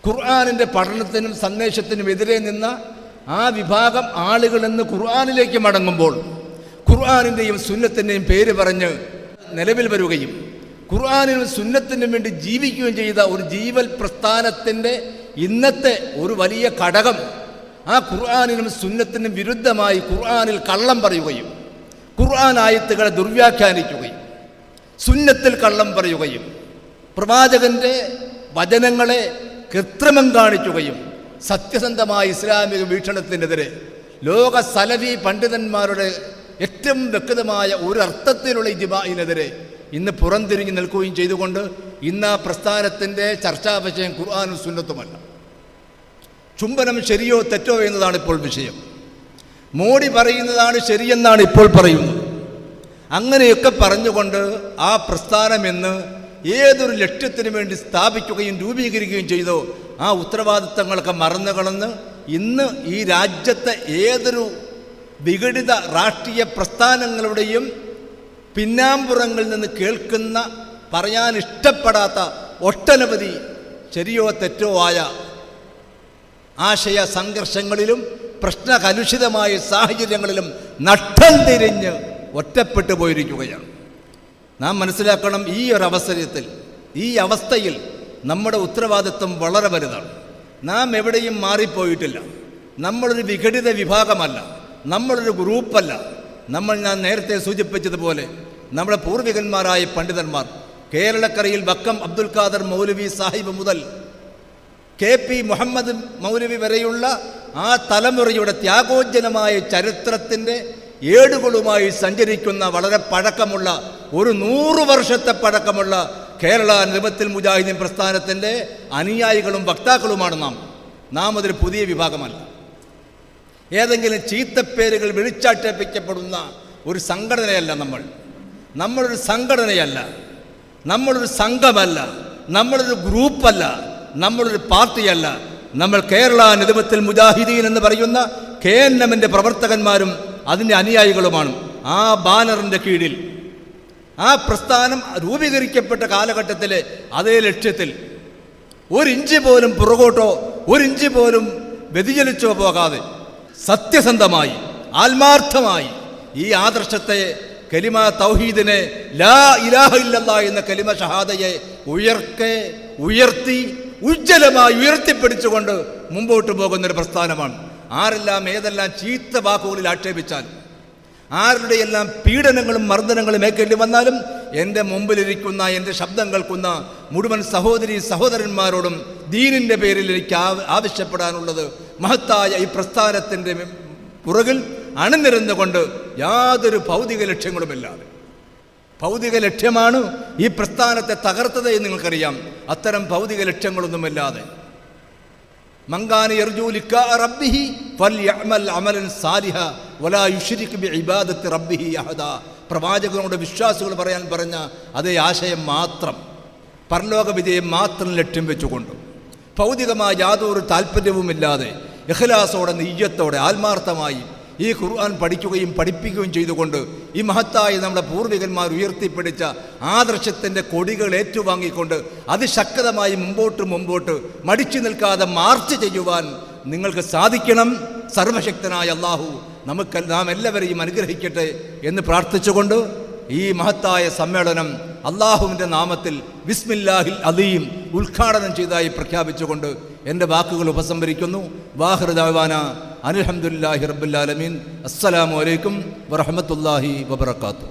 ഖുർആനിൻ്റെ പഠനത്തിനും സന്ദേശത്തിനും എതിരെ നിന്ന ആ വിഭാഗം ആളുകളെന്ന് ഖുർആനിലേക്ക് മടങ്ങുമ്പോൾ ഖുർആനിൻ്റെയും സുന്നത്തിൻ്റെയും പേര് പറഞ്ഞ് നിലവിൽ വരികയും ഖുർആനിനും സുന്നത്തിനും വേണ്ടി ജീവിക്കുകയും ചെയ്ത ഒരു ജീവൽ പ്രസ്ഥാനത്തിൻ്റെ ഇന്നത്തെ ഒരു വലിയ ഘടകം ആ ഖുർആനിനും സുന്നത്തിനും വിരുദ്ധമായി ഖുർആനിൽ കള്ളം പറയുകയും ഖുർആൻ ആയത്തുകളെ ദുർവ്യാഖ്യാനിക്കുകയും സുന്നത്തിൽ കള്ളം പറയുകയും പ്രവാചകൻ്റെ വചനങ്ങളെ കൃത്രിമം കാണിക്കുകയും സത്യസന്ധമായ ഇസ്ലാമിക വീക്ഷണത്തിനെതിരെ ലോക സലഫി പണ്ഡിതന്മാരുടെ ഏറ്റവും വ്യക്തമായ ഒരു അർത്ഥത്തിലുള്ള ഇജ്മാഇനെതിരെ ഇന്ന് പുറംതിരിഞ്ഞു നിൽക്കുകയും ചെയ്തുകൊണ്ട് ഇന്ന് ആ പ്രസ്ഥാനത്തിൻ്റെ ചർച്ചാ വിഷയം ഖുർആനും സുന്നത്തുമല്ല. ചുംബനം ശരിയോ തെറ്റോ എന്നതാണ് ഇപ്പോൾ വിഷയം. മോഡി പറയുന്നതാണ് ശരിയെന്നാണ് ഇപ്പോൾ പറയുന്നത്. അങ്ങനെയൊക്കെ പറഞ്ഞുകൊണ്ട് ആ പ്രസ്ഥാനം എന്ന് ഏതൊരു ലക്ഷ്യത്തിനു വേണ്ടി സ്ഥാപിക്കുകയും രൂപീകരിക്കുകയും ചെയ്തോ ആ ഉത്തരവാദിത്തങ്ങളൊക്കെ മറന്നു കളഞ്ഞ് ഇന്ന് ഈ രാജ്യത്തെ ഏതൊരു വിഘടിത രാഷ്ട്രീയ പ്രസ്ഥാനങ്ങളുടെയും പിന്നാമ്പുറങ്ങളിൽ നിന്ന് കേൾക്കുന്ന പറയാൻ ഇഷ്ടപ്പെടാത്ത ഒട്ടനവധി ശരിയോ തെറ്റോ ആയ ആശയ സംഘർഷങ്ങളിലും പ്രശ്നകലുഷിതമായ സാഹചര്യങ്ങളിലും നട്ടം തിരിഞ്ഞ് ഒറ്റപ്പെട്ടു പോയിരിക്കുകയാണ്. നാം മനസ്സിലാക്കണം, ഈ ഒരു അവസരത്തിൽ ഈ അവസ്ഥയിൽ നമ്മുടെ ഉത്തരവാദിത്വം വളരെ വലുതാണ്. നാം എവിടെയും മാറിപ്പോയിട്ടില്ല. നമ്മളൊരു വിഘടിത വിഭാഗമല്ല, നമ്മളൊരു ഗ്രൂപ്പല്ല. ഞാൻ നേരത്തെ സൂചിപ്പിച്ചതുപോലെ നമ്മുടെ പൂർവികന്മാരായ പണ്ഡിതന്മാർ കേരളക്കരയിൽ വക്കം അബ്ദുൽ ഖാദർ മൗലവി സാഹിബ് മുതൽ KP മുഹമ്മദ് മൗലവി വരെയുള്ള ആ തലമുറയുടെ ത്യാഗോജ്ജലമായ ചരിത്രത്തിൻ്റെ ഏടുകളുമായി സഞ്ചരിക്കുന്ന വളരെ പഴക്കമുള്ള ഒരു 100 വർഷത്തെ പഴക്കമുള്ള കേരള നിബത്തുൽ മുജാഹിദീൻ പ്രസ്ഥാനത്തിൻ്റെ അനുയായികളും വക്താക്കളുമാണ് നാം അതൊരു പുതിയ വിഭാഗമല്ല. ഏതെങ്കിലും ചീത്തപ്പേരുകൾ വിളിച്ചാട്ടേപ്പിക്കപ്പെടുന്ന ഒരു സംഘടനയല്ല. നമ്മളൊരു സംഘടനയല്ല, നമ്മളൊരു സംഘമല്ല, നമ്മളൊരു ഗ്രൂപ്പല്ല, നമ്മളൊരു പാർട്ടിയല്ല. നമ്മൾ കേരള നിബത്തുൽ മുജാഹിദീൻ എന്ന് പറയുന്ന KNMൻ്റെ പ്രവർത്തകന്മാരും അതിൻ്റെ അനുയായികളുമാണ്. ആ ബാനറിൻ്റെ കീഴിൽ ആ പ്രസ്ഥാനം രൂപീകരിക്കപ്പെട്ട കാലഘട്ടത്തിലെ അതേ ലക്ഷ്യത്തിൽ ഒരിഞ്ച് പോലും പുറകോട്ടോ ഒരിഞ്ച് പോലും വ്യതിചലിച്ചോ പോകാതെ സത്യസന്ധമായി ആത്മാർത്ഥമായി ഈ ആദർശത്തെ കലിമ തൗഹീദിനെ ലാ ഇലാഹ ഇല്ലല്ലാഹ് എന്ന കലിമ ഷഹാദയെ ഉയർത്തി ഉജ്ജ്വലമായി ഉയർത്തിപ്പിടിച്ചുകൊണ്ട് മുമ്പോട്ട് പോകുന്നൊരു പ്രസ്ഥാനമാണ്. ആരെല്ലാം ഏതെല്ലാം ചീത്ത വാക്കുകളിൽ ആക്ഷേപിച്ചാൽ, ആരുടെയെല്ലാം പീഡനങ്ങളും മർദ്ദനങ്ങളും ഏൽക്കേണ്ടി വന്നാലും എൻ്റെ മുമ്പിലിരിക്കുന്ന എൻ്റെ ശബ്ദം കേൾക്കുന്ന മുഴുവൻ സഹോദരി സഹോദരന്മാരോടും ദീനിൻ്റെ പേരിൽ എനിക്ക് ആവശ്യപ്പെടാനുള്ളത് മഹത്തായ ഈ പ്രസ്ഥാനത്തിൻ്റെ പുറകിൽ അണിനിരന്നുകൊണ്ട് യാതൊരു ഭൗതിക ലക്ഷ്യങ്ങളുമില്ലാതെ, ഭൗതിക ലക്ഷ്യമാണ് ഈ പ്രസ്ഥാനത്തെ തകർത്തത് എന്ന് നിങ്ങൾക്കറിയാം. അത്തരം ഭൗതിക ലക്ഷ്യങ്ങളൊന്നുമില്ലാതെ മങ്കാന യർജു ലിഖാ റബ്ബിഹി ഫൽയഅമൽ അമലൻ സാലിഹ വലാ യുശ്രിക് ബിഇബാദത്തി റബ്ബിഹി അഹദാ. പ്രവാചകനോട് വിശ്വാസികൾ പറയാൻ പറഞ്ഞ അതേ ആശയം മാത്രം, പരലോക വിജയം മാത്രം ലക്ഷ്യം വെച്ചുകൊണ്ട് ഭൗതികമായ യാതൊരു താല്പര്യവുമില്ലാതെ ഇഖ്ലാസോടെ നിയ്യത്തോടെ ആത്മാർത്ഥമായി ഈ ഖുർആൻ പഠിക്കുകയും പഠിപ്പിക്കുകയും ചെയ്തുകൊണ്ട് ഈ മഹത്തായ നമ്മുടെ പൂർവികന്മാർ ഉയർത്തിപ്പിടിച്ച ആദർശത്തിൻ്റെ കൊടികൾ ഏറ്റുവാങ്ങിക്കൊണ്ട് അതിശക്തമായി മുമ്പോട്ട് മടിച്ചു നിൽക്കാതെ മാർച്ച് ചെയ്യുവാൻ നിങ്ങൾക്ക് സാധിക്കണം. സർവശക്തനായ അല്ലാഹു നാം എല്ലാവരെയും അനുഗ്രഹിക്കട്ടെ എന്ന് പ്രാർത്ഥിച്ചുകൊണ്ട് ഈ മഹത്തായ സമ്മേളനം അല്ലാഹുവിൻ്റെ നാമത്തിൽ ബിസ്മില്ലാഹിൽ അദീം ഉദ്ഘാടനം ചെയ്തതായി പ്രഖ്യാപിച്ചുകൊണ്ട് എൻ്റെ വാക്കുകൾ ഉപസംഹരിക്കുന്നു. വാഹിറു ദഅ്വാന അൽഹംദുലില്ലാഹി റബ്ബിൽ ആലമീൻ. അസ്സലാമു അലൈക്കും വറഹ്മത്തുള്ളാഹി വബറകാതുഹു.